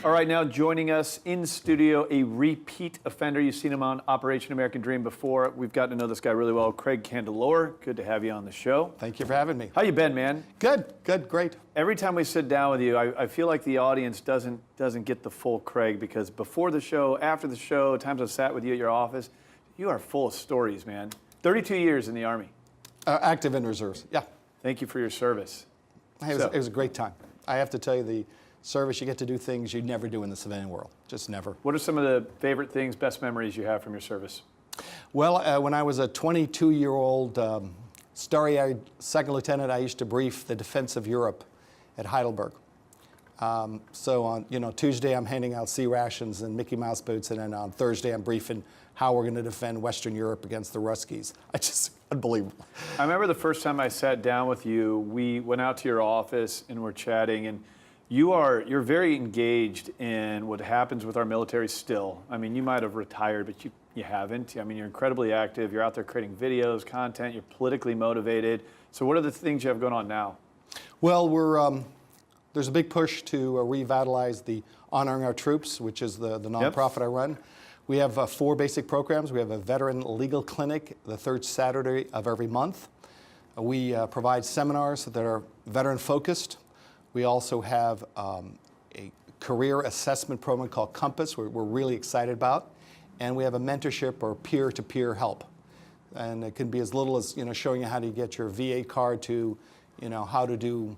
All right, now joining us in studio, a repeat offender. You've seen him on Operation American Dream before. We've gotten to know this guy really well. Craig Candelore, good to have you on the show. Thank you for having me. How you been, man? Good, great. Every time we sit down with you, I feel like the audience doesn't get the full Craig, because before the show, after the show, times I've sat with you at your office, you are full of stories, man. 32 years in the Army. Active in reserves, yeah. Thank you for your service. It was a great time. I have to tell you, the service, you get to do things you'd never do in the civilian world, just never. What are some of the favorite things, best memories you have from your service? Well, when I was a 22-year-old starry-eyed second lieutenant, I used to brief the defense of Europe at Heidelberg. So on Tuesday, I'm handing out sea rations and Mickey Mouse boots, and then on Thursday, I'm briefing how we're going to defend Western Europe against the Ruskies. Unbelievable. I remember the first time I sat down with you, we went out to your office and we're chatting, and you're very engaged in what happens with our military still. I mean, you might have retired, but you haven't. I mean, you're incredibly active. You're out there creating videos, content. You're politically motivated. So what are the things you have going on now? Well, there's a big push to revitalize the Honoring Our Troops, which is the nonprofit I run. We have 4 basic programs. We have a veteran legal clinic the third Saturday of every month. We provide seminars that are veteran focused. We also have a career assessment program called Compass, we're really excited about. And we have a mentorship or peer-to-peer help. And it can be as little as showing you how to get your VA card to how to do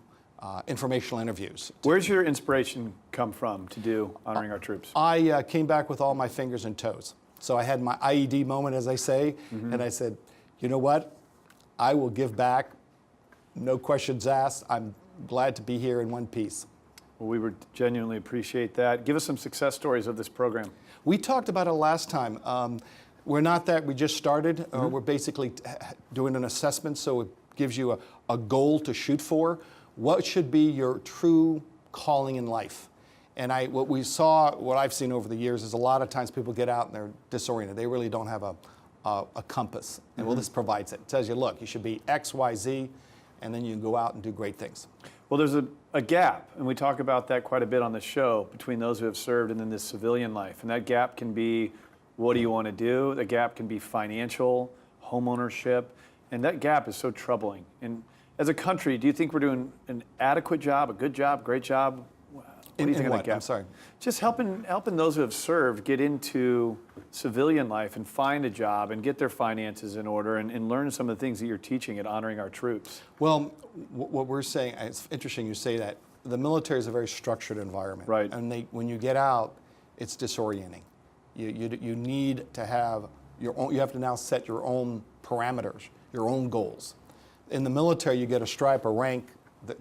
informational interviews. Where's your inspiration come from to do Honoring Our Troops? I came back with all my fingers and toes. So I had my IED moment, as I say, and I said, you know what? I will give back, no questions asked. I'm glad to be here in one piece. Well, we would genuinely appreciate that. Give us some success stories of this program. We talked about it last time. We're not that, we just started. We're basically doing an assessment, so it gives you a goal to shoot for. What should be your true calling in life? And what I've seen over the years is a lot of times people get out and they're disoriented. They really don't have a compass. And well, this provides it. It tells you, look, you should be X, Y, Z, and then you can go out and do great things. Well, there's a gap, and we talk about that quite a bit on the show, between those who have served and then this civilian life. And that gap can be, what do you want to do? The gap can be financial, homeownership, and that gap is so troubling. And as a country, do you think we're doing an adequate job, a good job, great job? In what? I'm sorry. Just helping those who have served get into civilian life and find a job and get their finances in order and learn some of the things that you're teaching at Honoring Our Troops. Well, what we're saying, it's interesting you say that. The military is a very structured environment. Right. And when you get out, it's disorienting. You need to have your own, you have to now set your own parameters, your own goals. In the military, you get a stripe, a rank.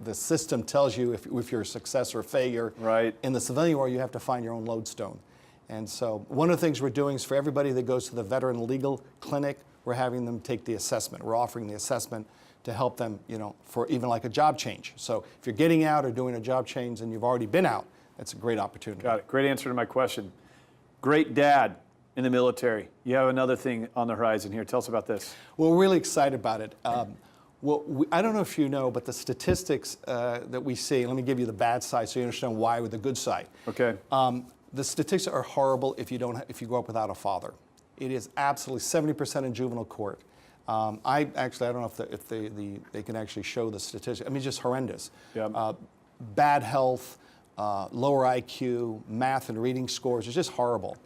The system tells you if you're a success or a failure. Right. In the civilian world, you have to find your own lodestone. And so one of the things we're doing is for everybody that goes to the veteran legal clinic, we're having them take the assessment. We're offering the assessment to help them, for even like a job change. So if you're getting out or doing a job change and you've already been out, that's a great opportunity. Got it. Great answer to my question. Great dad in the military. You have another thing on the horizon here. Tell us about this. Well, we're really excited about it. Well, I don't know if you know, but the statistics that we see, let me give you the bad side so you understand why with the good side. Okay. The statistics are horrible if you grow up without a father. It is absolutely 70% in juvenile court. I don't know if they can actually show the statistics. I mean, it's just horrendous. Yeah. Bad health, lower IQ, math and reading scores. It's just horrible.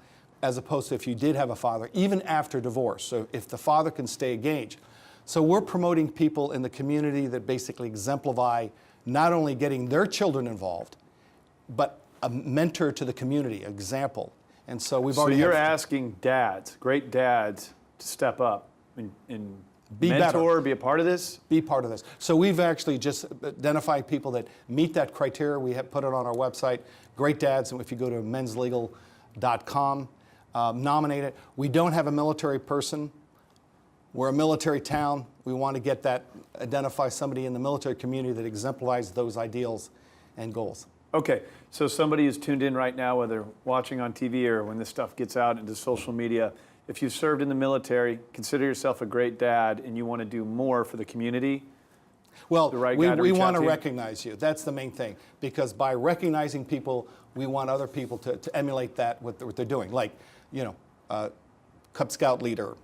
As opposed to if you did have a father, even after divorce. So if the father can stay engaged. So we're promoting people in the community that basically exemplify not only getting their children involved, but a mentor to the community, example. And so we've already. So you're asking dads, great dads, to step up and be mentor, better. be a part of this? Be part of this. So we've actually just identified people that meet that criteria. We have put it on our website, Great Dads, and if you go to menslegal.com, nominate it. We don't have a military person. We're a military town. We want to get that, identify somebody in the military community that exemplifies those ideals and goals. Okay, so somebody who's tuned in right now, whether watching on TV or when this stuff gets out into social media, if you've served in the military, consider yourself a great dad and you want to do more for the community, Well, the right guy to we reach want out to to? recognize you. That's the main thing. Because by recognizing people, we want other people to emulate that, what they're doing. Like, Cub Scout leader,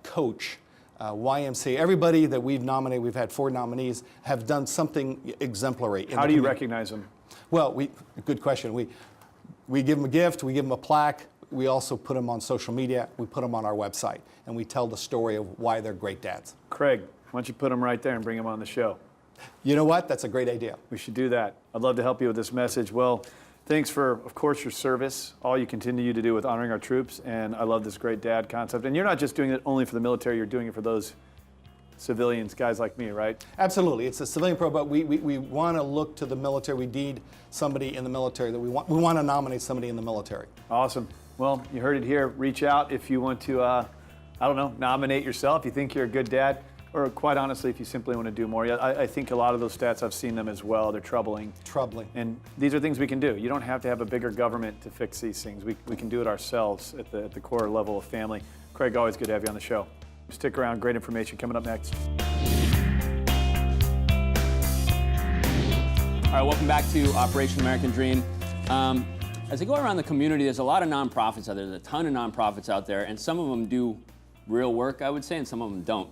coach, YMCA, everybody that we've nominated, we've had 4 nominees, have done something exemplary. How do you recognize them? Well, good question. We give them a gift, we give them a plaque, we also put them on social media, we put them on our website, and we tell the story of why they're great dads. Craig, why don't you put them right there and bring them on the show? You know what? That's a great idea. We should do that. I'd love to help you with this message. Well, thanks for, of course, your service, all you continue to do with honoring our troops, and I love this great dad concept. And you're not just doing it only for the military, you're doing it for those civilians, guys like me, right? Absolutely. It's a civilian program, but we want to look to the military. We need somebody in the military that we want to nominate somebody in the military. Awesome. Well, you heard it here. Reach out if you want to, I don't know, nominate yourself. You think you're a good dad, or quite honestly, if you simply want to do more. I think a lot of those stats, I've seen them as well. They're troubling. Troubling. And these are things we can do. You don't have to have a bigger government to fix these things. We can do it ourselves at the core level of family. Craig, always good to have you on the show. Stick around. Great information coming up next. All right, welcome back to Operation American Dream. As I go around the community, there's a lot of nonprofits out there. There's a ton of nonprofits out there, and some of them do real work, I would say, and some of them don't.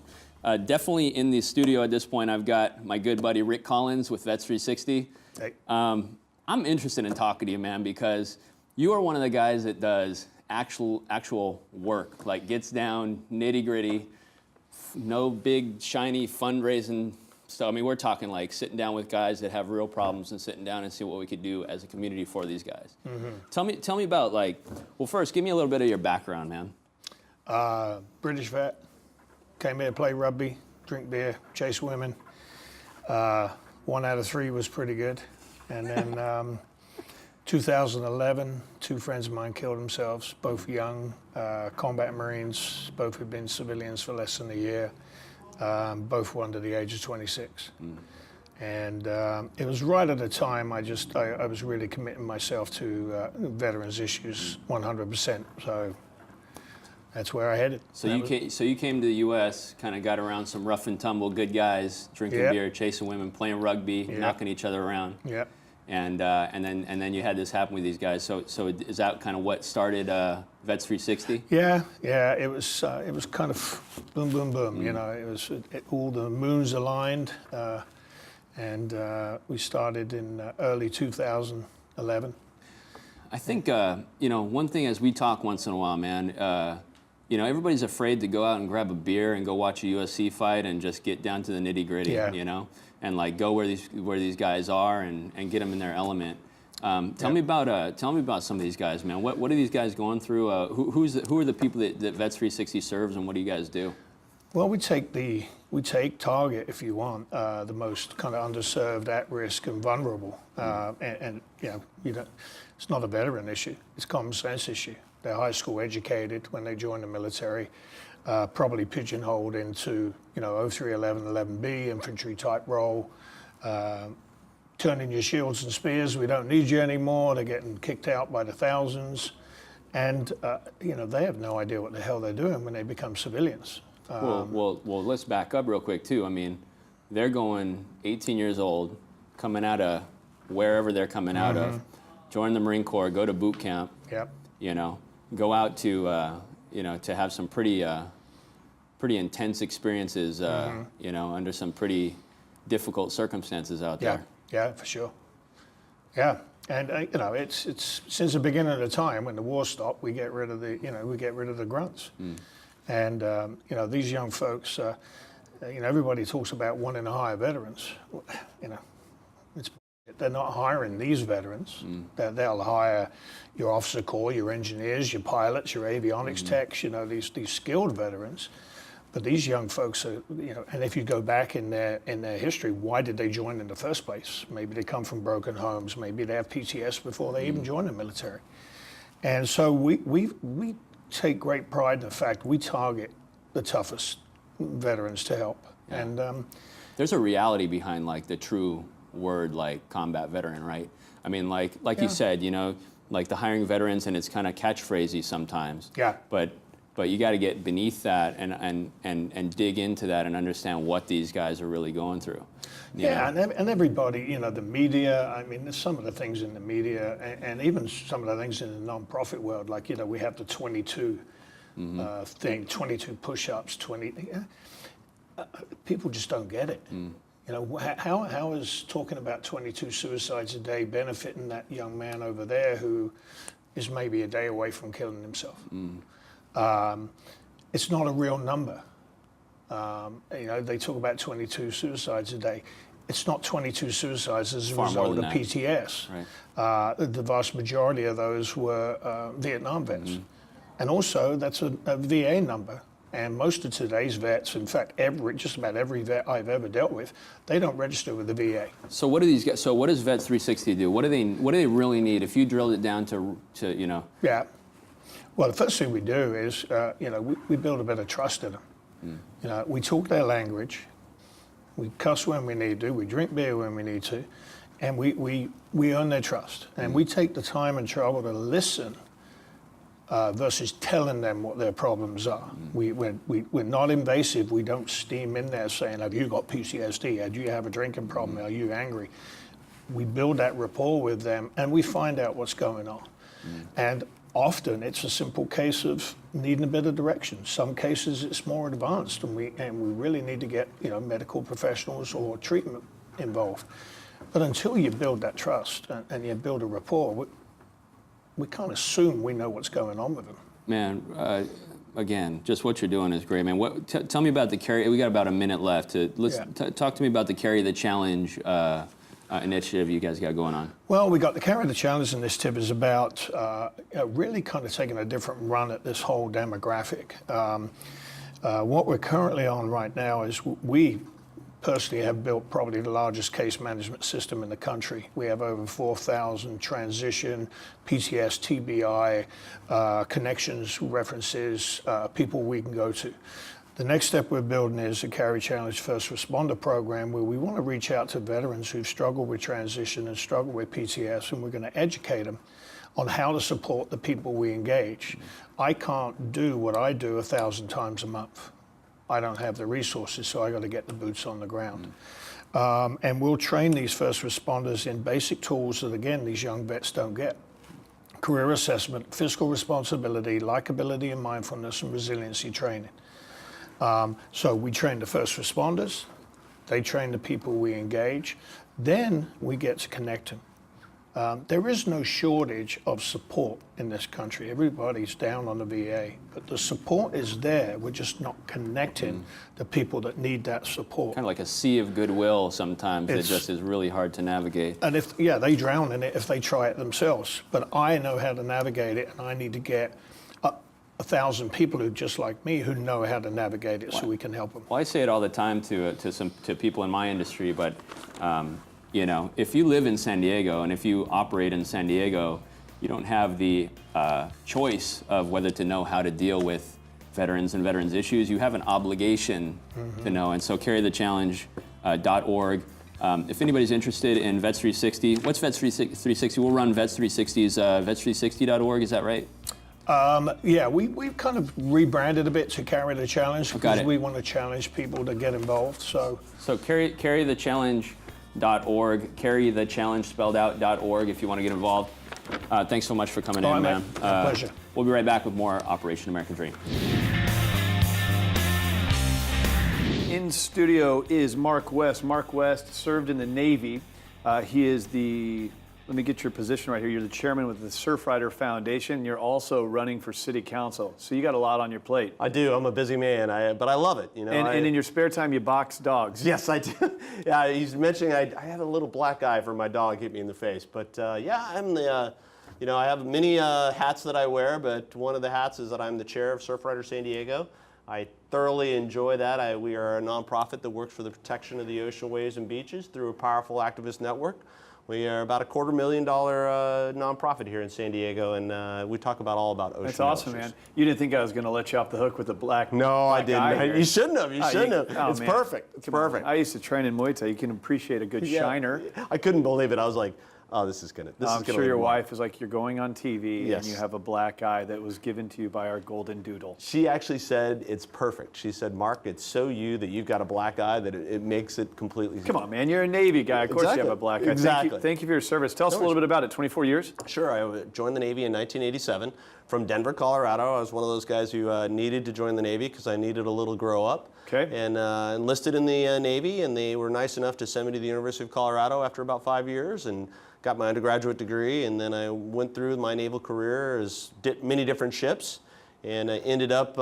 Definitely in the studio at this point, I've got my good buddy Rick Collins with Vets 360. Hey. I'm interested in talking to you, man, because you are one of the guys that does actual work, like gets down nitty gritty, no big shiny fundraising stuff. I mean, we're talking like sitting down with guys that have real problems and sitting down and see what we could do as a community for these guys. Mm-hmm. Tell me about, like, well, first, give me a little bit of your background, man. British vet, came here to play rugby, drink beer, chase women. 1 out of 3 was pretty good. And then 2011, 2 friends of mine killed themselves, both young, combat Marines, both had been civilians for less than a year, both were under the age of 26. And it was right at the time I was really committing myself to veterans issues 100%. So that's where I headed. So you came to the U.S., kind of got around some rough and tumble good guys, drinking beer, chasing women, playing rugby, knocking each other around. Yeah. And then you had this happen with these guys. So is that kind of what started Vets 360? Yeah. It was kind of boom, boom, boom. You know, it was all the moons aligned, and we started in early 2011. I think one thing as we talk once in a while, man. Everybody's afraid to go out and grab a beer and go watch a USC fight and just get down to the nitty gritty. Yeah. And like go where these guys are and get them in their element. Tell me about some of these guys, man. What are these guys going through? Who are the people that Vets 360 serves, and what do you guys do? Well, we take target, if you want, the most kind of underserved, at risk, and vulnerable. It's not a veteran issue; it's a common sense issue. They're high school educated when they join the military. Probably pigeonholed into 0311, 11B, infantry type role. Turn in your shields and spears, we don't need you anymore. They're getting kicked out by the thousands. And, they have no idea what the hell they're doing when they become civilians. Well, let's back up real quick, too. I mean, they're going 18 years old, coming out of wherever they're coming out of, join the Marine Corps, go to boot camp, go out to, to have some pretty intense experiences, under some pretty difficult circumstances out there. Yeah, for sure. Yeah, and it's since the beginning of the time when the war stopped, we get rid of the grunts, and these young folks, everybody talks about wanting to hire veterans. They're not hiring these veterans. They'll hire your officer corps, your engineers, your pilots, your avionics techs, these skilled veterans. But these young folks are, and if you go back in their history, why did they join in the first place? Maybe they come from broken homes. Maybe they have PTS before they even join the military. And so we take great pride in the fact we target the toughest veterans to help. Yeah. And there's a reality behind like the true word like combat veteran, right? I mean, like you said, like the hiring veterans, and it's kind of catchphrasey sometimes. Yeah. But But you got to get beneath that and dig into that and understand what these guys are really going through. Yeah, and everybody, you know, the media, I mean, there's some of the things in the media and even some of the things in the non-profit world, like, you know, we have the 22 thing, 22 push-ups, 20, people just don't get it. You know, how is talking about 22 suicides a day benefiting that young man over there who is maybe a day away from killing himself? It's not a real number. You know, they talk about 22 suicides a day. It's not 22 suicides as a result of PTS. Right. The vast majority of those were Vietnam vets. And also, that's a VA number. And most of today's vets, in fact, just about every vet I've ever dealt with, they don't register with the VA. So what do these guys? So what does Vet 360 do? What do they really need? If you drilled it down to you know. Yeah. Well, the first thing we do is, you know, we build a bit of trust in them. You know, we talk their language, we cuss when we need to, we drink beer when we need to, and we earn their trust. And we take the time and trouble to listen versus telling them what their problems are. We're not invasive. We don't steam in there saying, have you got PTSD? Do you have a drinking problem? Are you angry? We build that rapport with them and we find out what's going on. And often it's a simple case of needing a bit of direction. Some cases it's more advanced and we really need to get, you know, medical professionals or treatment involved. But until you build that trust and you build a rapport, we can't assume we know what's going on with them. Man, again, just what you're doing is great, man. Tell me about the Carry. We got about a minute left. Talk to me about the Carry the Challenge initiative you guys got going on. Well, we got the Carry the Challenge initiative is about really kind of taking a different run at this whole demographic. What we're currently on right now is we personally have built probably the largest case management system in the country. We have over 4,000 transition, PTS, TBI, connections, references, people we can go to. The next step we're building is a Carry Challenge First Responder program where we want to reach out to veterans who've struggled with transition and struggled with PTS, and we're going to educate them on how to support the people we engage. I can't do what I do 1,000 times a month. I don't have the resources, so I got to get the boots on the ground. And we'll train these first responders in basic tools that, again, these young vets don't get. Career assessment, fiscal responsibility, likability and mindfulness, and resiliency training. So we train the first responders, they train the people we engage, then we get to connect them. There is no shortage of support in this country. Everybody's down on the VA, but the support is there. We're just not connecting the people that need that support. Kind of like a sea of goodwill sometimes that just is really hard to navigate. And they drown in it if they try it themselves. But I know how to navigate it, and I need to get 1,000 people who just like me who know how to navigate it so we can help them. Well, I say it all the time to people in my industry, but you know, if you live in San Diego and if you operate in San Diego, you don't have the choice of whether to know how to deal with veterans and veterans issues. You have an obligation to know, and so carrythechallenge.org. If anybody's interested in Vets 360, what's Vets 360? We'll run Vets 360's vets360.org, is that right? Yeah, we've kind of rebranded a bit to Carry the Challenge because we want to challenge people to get involved. So carrythechallenge.org, carry the challenge spelled out.org if you want to get involved. Thanks so much for coming in, man. My pleasure. We'll be right back with more Operation American Dream. In studio is Mark West. Mark West served in the Navy. He is let me get your position right here. You're the chairman with the Surfrider Foundation. You're also running for city council. So you got a lot on your plate. I do. I'm a busy man, but I love it. You know. And in your spare time, you box dogs. Yes, I do. Yeah, he's mentioning I have a little black eye for my dog hit me in the face. But yeah, I'm the. You know, I have many hats that I wear, but one of the hats is that I'm the chair of Surfrider San Diego. I thoroughly enjoy that. We are a nonprofit that works for the protection of the ocean waves and beaches through a powerful activist network. We are about a $250,000 nonprofit here in San Diego, and we talk all about ocean. That's awesome, man. You didn't think I was going to let you off the hook with the black? No, I didn't. You shouldn't have. You shouldn't have. It's man. perfect. It's perfect. I used to train in Muay Thai. You can appreciate a good shiner. I couldn't believe it. I was like, oh, this is gonna. I'm sure your wife is like, you're going on TV Yes. and you have a black eye that was given to you by our golden doodle. She actually said it's perfect. She said, Mark, it's so you that you've got a black eye that it makes it completely. Come on, man, you're a Navy guy. Of course you have a black eye. Exactly. Thank you for your service. Tell us a little bit about it. 24 years? Sure. I joined the Navy in 1987 from Denver, Colorado. I was one of those guys who needed to join the Navy because I needed a little grow up. Okay. And enlisted in the Navy, and they were nice enough to send me to the University of Colorado after about 5 years and got my undergraduate degree. And then I went through my naval career as many different ships, and I ended up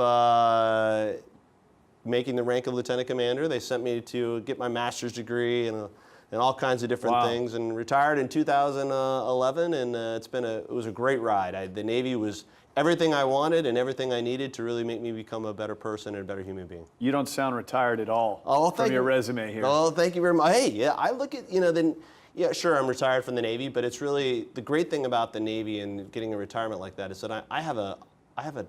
making the rank of lieutenant commander. They sent me to get my master's degree and all kinds of different things, and retired in 2011. And it was a great ride. The Navy was everything I wanted and everything I needed to really make me become a better person and a better human being. You don't sound retired at all from your resume here. Oh, thank you very much. Hey, yeah, I look at, yeah, sure, I'm retired from the Navy, but it's really, the great thing about the Navy and getting a retirement like that is that I have a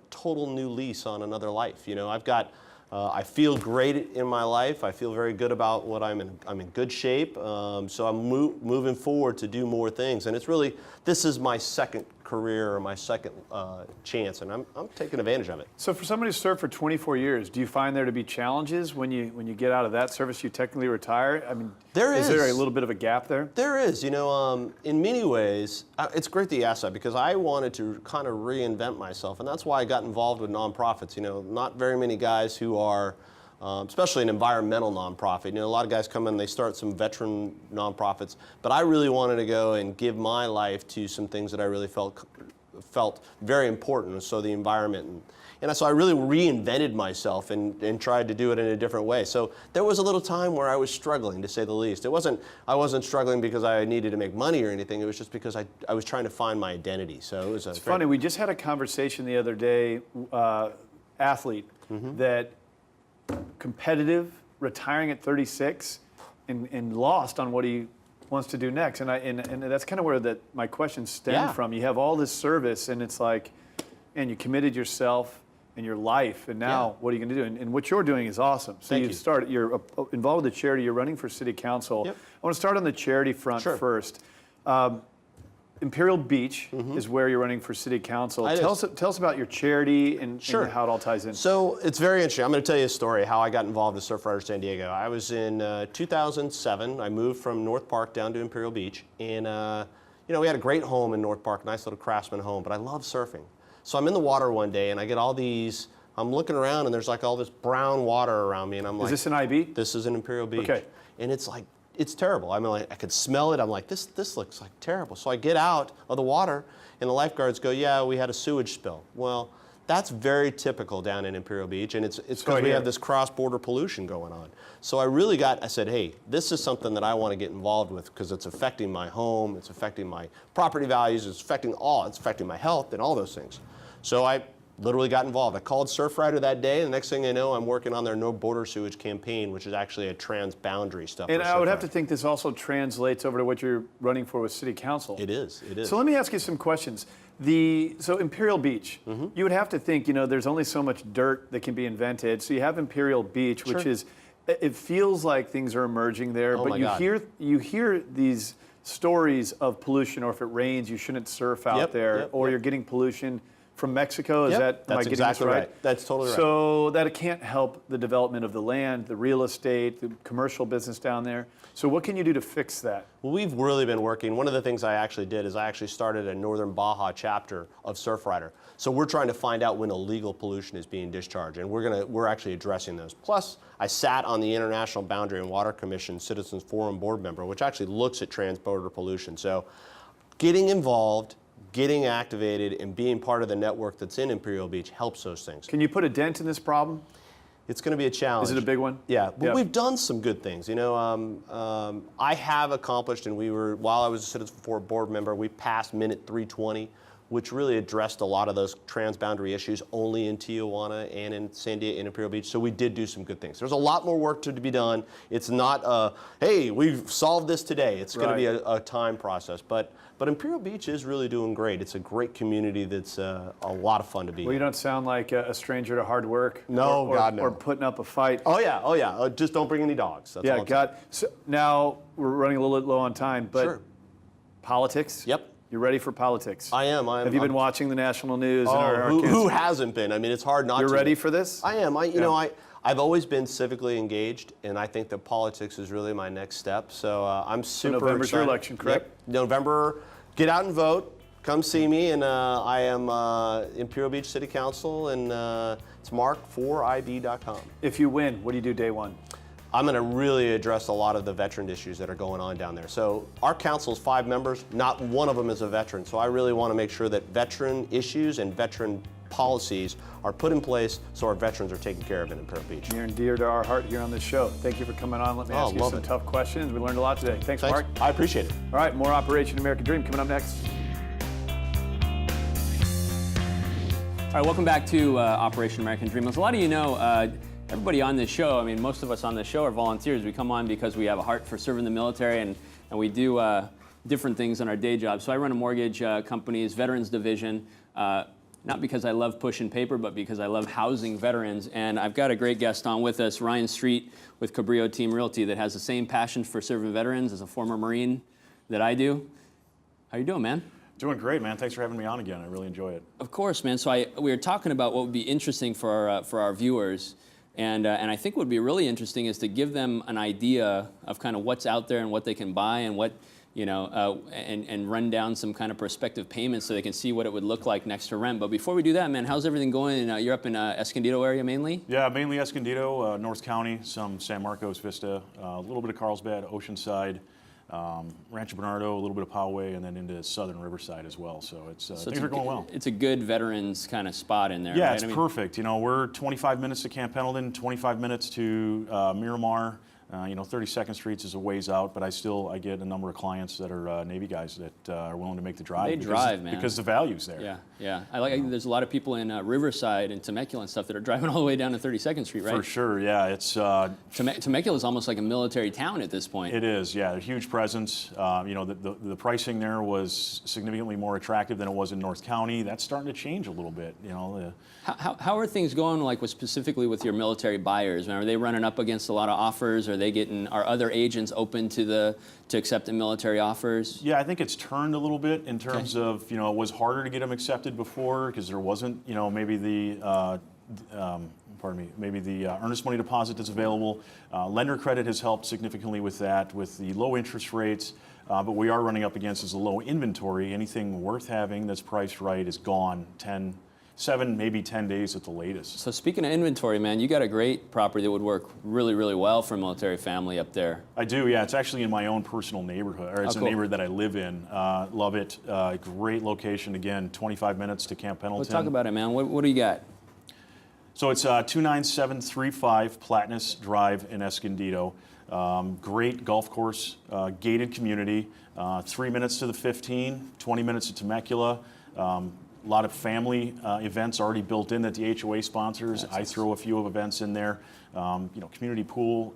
total new lease on another life. I've got, I feel great in my life. I feel very good about what I'm in good shape. So I'm moving forward to do more things. And it's really, this is my second career or my second chance, and I'm taking advantage of it. So for somebody who served for 24 years, do you find there to be challenges when you get out of that service, you technically retire? I mean, is there a little bit of a gap there? There is. In many ways, it's great that you asked that because I wanted to kind of reinvent myself, and that's why I got involved with nonprofits. Not very many guys who are, especially an environmental nonprofit. A lot of guys come in, they start some veteran nonprofits, but I really wanted to go and give my life to some things that I really felt very important, so the environment. And so I really reinvented myself and tried to do it in a different way. So there was a little time where I was struggling, to say the least. I wasn't struggling because I needed to make money or anything. It was just because I was trying to find my identity. So it's funny. We just had a conversation the other day, athlete, that competitive, retiring at 36, and lost on what he wants to do next. And that's kind of where my question stemmed from. You have all this service, and it's like, and you committed yourself and your life, and now what are you going to do? And what you're doing is awesome. So you're involved with the charity. You're running for city council. Yep. I want to start on the charity front first. Imperial Beach is where you're running for city council. Tell us about your charity and how it all ties in. So it's very interesting. I'm going to tell you a story how I got involved with Surfrider San Diego. I was in 2007. I moved from North Park down to Imperial Beach, and we had a great home in North Park, nice little craftsman home. But I love surfing. So I'm in the water one day, and I get all these. I'm looking around, and there's like all this brown water around me, and I'm like, "Is this an IB?" This is an Imperial Beach. Okay. And it's like. It's terrible. I mean, I could smell it. I'm like, this looks like terrible. So I get out of the water, and the lifeguards go, yeah, we had a sewage spill. Well, that's very typical down in Imperial Beach, and it's because we have this cross-border pollution going on. So I said, hey, this is something that I want to get involved with because it's affecting my home, it's affecting my property values, it's affecting my health and all those things. So I literally got involved. I called Surfrider that day, and the next thing I know, I'm working on their No Border Sewage campaign, which is actually a trans-boundary stuff. And I would have to think this also translates over to what you're running for with City Council. It is. So let me ask you some questions. So Imperial Beach, you would have to think, there's only so much dirt that can be invented. So you have Imperial Beach, which is, it feels like things are emerging there, but you hear these stories of pollution, or if it rains, you shouldn't surf out there, or you're getting pollution from Mexico. Am I getting exactly this right? That's totally right. So that it can't help the development of the land, the real estate, the commercial business down there. So what can you do to fix that? Well, we've really been working. One of the things I actually did is I actually started a Northern Baja chapter of Surfrider. So we're trying to find out when illegal pollution is being discharged, and we're actually addressing those. Plus, I sat on the International Boundary and Water Commission Citizens Forum board member, which actually looks at transborder pollution. So getting involved, getting activated, and being part of the network that's in Imperial Beach helps those things. Can you put a dent in this problem? It's going to be a challenge. Is it a big one? Yeah, but we've done some good things. I have accomplished, and while I was a Citizens Forum board member, we passed Minute 320, which really addressed a lot of those transboundary issues only in Tijuana and in San Diego and Imperial Beach. So we did do some good things. There's a lot more work to be done. It's not, hey, we've solved this today. It's going to be a time process. But Imperial Beach is really doing great. It's a great community that's a lot of fun to be in. Well, you don't sound like a stranger to hard work. No, God, no. Or putting up a fight. Oh, yeah. Just don't bring any dogs. That's all I'm saying. So now we're running a little bit low on time, but Politics? Yep. You're ready for politics? I am. Have you been watching the national news? Who hasn't been? I mean, it's hard not to. You're ready for this? I am. I've always been civically engaged, and I think that politics is really my next step. So I'm super November's excited. your election, correct? Yep. November, get out and vote. Come see me, and I am Imperial Beach City Council, and it's mark4ib.com. If you win, what do you do day one? I'm going to really address a lot of the veteran issues that are going on down there. So our council's 5 members, not one of them is a veteran. So I really want to make sure that veteran issues and veteran policies are put in place so our veterans are taken care of in Imperial Beach. Near and dear to our heart here on this show. Thank you for coming on. Let me ask you some tough questions. We learned a lot today. Thanks, Mark. I appreciate it. All right, more Operation American Dream coming up next. All right, welcome back to Operation American Dream. As a lot of you know, everybody on this show, I mean, most of us on this show are volunteers. We come on because we have a heart for serving the military, and we do different things on our day job. So I run a mortgage company's veterans division, not because I love pushing paper, but because I love housing veterans. And I've got a great guest on with us, Ryan Street with Cabrillo Team Realty, that has the same passion for serving veterans as a former Marine that I do. How you doing, man? Doing great, man. Thanks for having me on again. I really enjoy it. Of course, man. So we were talking about what would be interesting for our viewers. And I think what would be really interesting is to give them an idea of kind of what's out there and what they can buy and what, and run down some kind of prospective payments so they can see what it would look like next to rent. But before we do that, man, how's everything going? You're up in Escondido area mainly? Yeah, mainly Escondido, North County, some San Marcos, Vista, a little bit of Carlsbad, Oceanside, Rancho Bernardo, a little bit of Poway, and then into southern Riverside as well. So things are going well. It's a good veterans kind of spot in there. Yeah, right? it's perfect. We're 25 minutes to Camp Pendleton, 25 minutes to Miramar. 32nd Street is a ways out, but I get a number of clients that are Navy guys that are willing to make the drive. They drive, man. Because the value's there. Yeah, yeah. There's a lot of people in Riverside and Temecula and stuff that are driving all the way down to 32nd Street, right? For sure, yeah. It's Temecula is almost like a military town at this point. It is, yeah. A huge presence. The pricing there was significantly more attractive than it was in North County. That's starting to change a little bit. How are things going, like specifically with your military buyers? Are they running up against a lot of offers? Are other agents open to accepting military offers? Yeah, I think it's turned a little bit in terms of, it was harder to get them accepted before because there wasn't, maybe the earnest money deposit that's available. Lender credit has helped significantly with that, with the low interest rates. But we are running up against is a low inventory. Anything worth having that's priced right is gone 7, maybe 10 days at the latest. So speaking of inventory, man, you got a great property that would work really, really well for a military family up there. I do, yeah. It's actually in my own personal neighborhood, or it's a neighborhood that I live in. Love it. Great location. Again, 25 minutes to Camp Pendleton. Let's talk about it, man. What do you got? So it's 29735 Platinus Drive in Escondido. Great golf course, gated community. 3 minutes to the 15, 20 minutes to Temecula. A lot of family events already built in that the HOA sponsors. I throw a few of events in there. Community pool,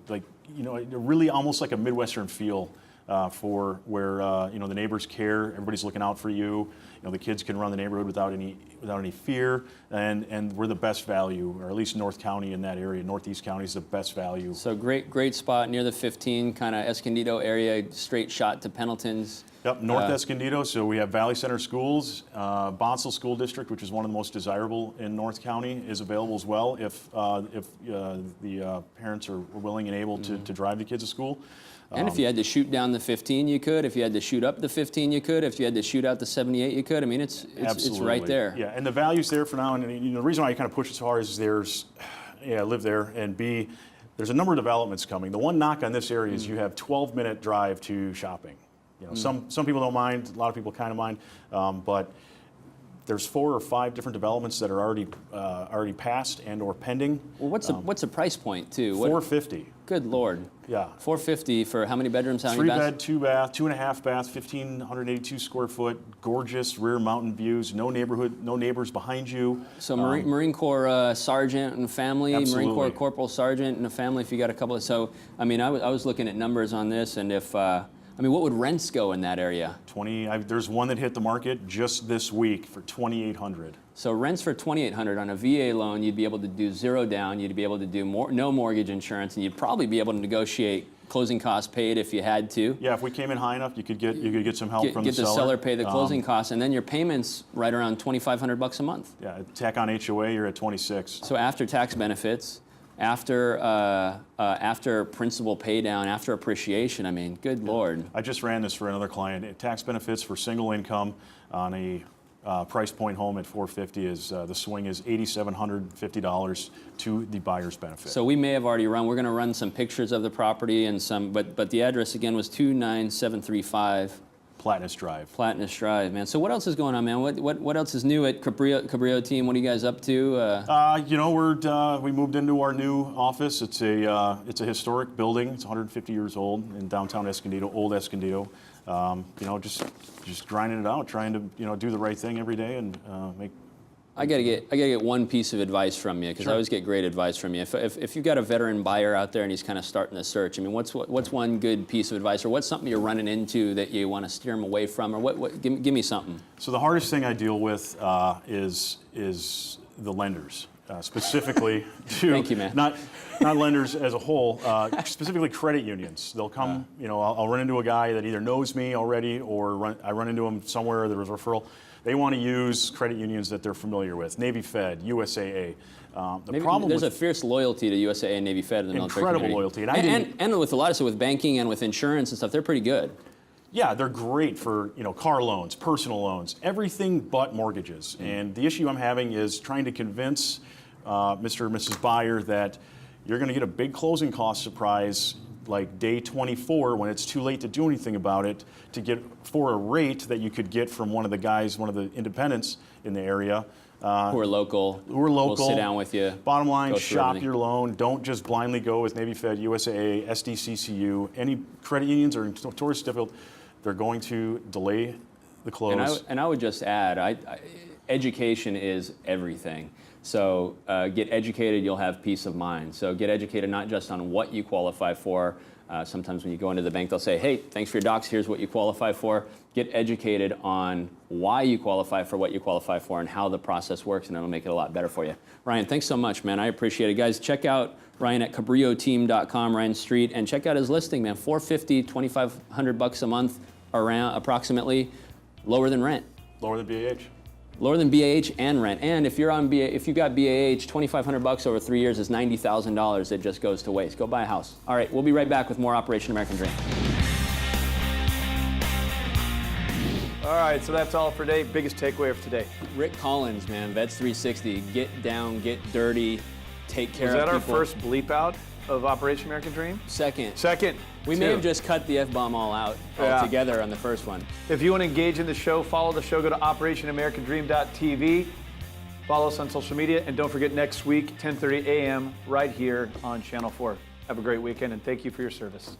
really almost like a Midwestern feel for where the neighbors care. Everybody's looking out for you. The kids can run the neighborhood without any fear, and we're the best value, or at least North County in that area. Northeast County is the best value. So great spot near the 15, kind of Escondido area, straight shot to Pendleton's. Yep, North Escondido. So we have Valley Center Schools, Bonsall School District, which is one of the most desirable in North County, is available as well if the parents are willing and able to drive the kids to school. And if you had to shoot down the 15, you could. If you had to shoot up the 15, you could. If you had to shoot out the 78, you could. I mean, it's right there. Yeah, and the value's there for now. And the reason why I kind of push it so hard is I live there, and B, there's a number of developments coming. The one knock on this area is you have 12-minute drive to shopping. Some people don't mind. A lot of people kind of mind, but there's 4 or 5 different developments that are already passed and or pending. Well, what's the price point too? $450. Good Lord. Yeah. $450 for how many bedrooms? How many 3 baths? bed, 2 bath, 2.5 bath, 1,582 square foot, gorgeous rear mountain views, no neighbors behind you. So Marine Corps sergeant and family, Absolutely. Marine Corps corporal sergeant and a family. If you got a couple of, so I mean, I was looking at numbers on this, and if what would rents go in that area? There's one that hit the market just this week for $2,800. So rents for $2,800 on a VA loan, you'd be able to do 0 down, you'd be able to do no mortgage insurance, and you'd probably be able to negotiate closing costs paid if you had to. Yeah, if we came in high enough, you could get some help from Get the the seller. seller pay the closing costs, and then your payments right around $2,500 a month. Yeah, tack on HOA, you're at 26. So after tax benefits, after principal pay down, after appreciation, I mean, good Lord. I just ran this for another client. Tax benefits for single income on a price point home at 450 is the swing is $8,750 to the buyer's benefit. So we may have already we're going to run some pictures of the property and some, but the address again was 29735 Platinus Drive. Platinus Drive, man. So what else is going on, man? What else is new at Cabrillo team? What are you guys up to? You know, we moved into our new office. It's a historic building. It's 150 years old in downtown Escondido, old Escondido. You know, just grinding it out, trying to do the right thing every day and make. I gotta get one piece of advice from you, because I always get great advice from you. If you've got a veteran buyer out there and he's kind of starting the search, I mean, what's one good piece of advice, or what's something you're running into that you want to steer them away from, or give me something. So the hardest thing I deal with is the lenders. Specifically to Thank you, man. not lenders as a whole, specifically credit unions. They'll come, you know, I'll run into a guy that either knows me already or I run into him somewhere, there was a referral. They want to use credit unions that they're familiar with, Navy Fed, USAA. There's a fierce loyalty to USAA and Navy Fed in the military incredible community. loyalty. And with a lot of stuff with banking and with insurance and stuff, they're pretty good. Yeah, they're great for, you know, car loans, personal loans, everything but mortgages. And the issue I'm having is trying to convince Mr. or Mrs. Buyer that you're going to get a big closing cost surprise like day 24 when it's too late to do anything about it, to get for a rate that you could get from one of the independents in the area. Who are local. We'll sit down with you. Bottom line, go through shop everything. your loan. Don't just blindly go with Navy Fed, USAA, SDCCU. Any credit unions are notoriously difficult. They're going to delay the close. And I would just add, education is everything. So get educated, you'll have peace of mind. So get educated not just on what you qualify for. Sometimes when you go into the bank, they'll say, hey, thanks for your docs, here's what you qualify for. Get educated on why you qualify for what you qualify for and how the process works, and it'll make it a lot better for you. Ryan, thanks so much, man. I appreciate it. Guys, check out Ryan at CabrilloTeam.com, Ryan Street, and check out his listing, man. $450, $2,500 a month, around approximately, lower than rent. Lower than BAH. Lower than BAH and rent. And if you've got BAH, $2,500 over 3 years is $90,000 that just goes to waste. Go buy a house. All right, we'll be right back with more Operation American Dream. All right, so that's all for today. Biggest takeaway of today. Rick Collins, man, Vets 360. Get down, get dirty, take care Was of that people. our first bleep out of Operation American Dream? Second. We may Two. have just cut the F-bomb all out altogether on the first one. If you want to engage in the show, follow the show. Go to OperationAmericanDream.tv. Follow us on social media. And don't forget, next week, 10:30 a.m., right here on Channel 4. Have a great weekend, and thank you for your service.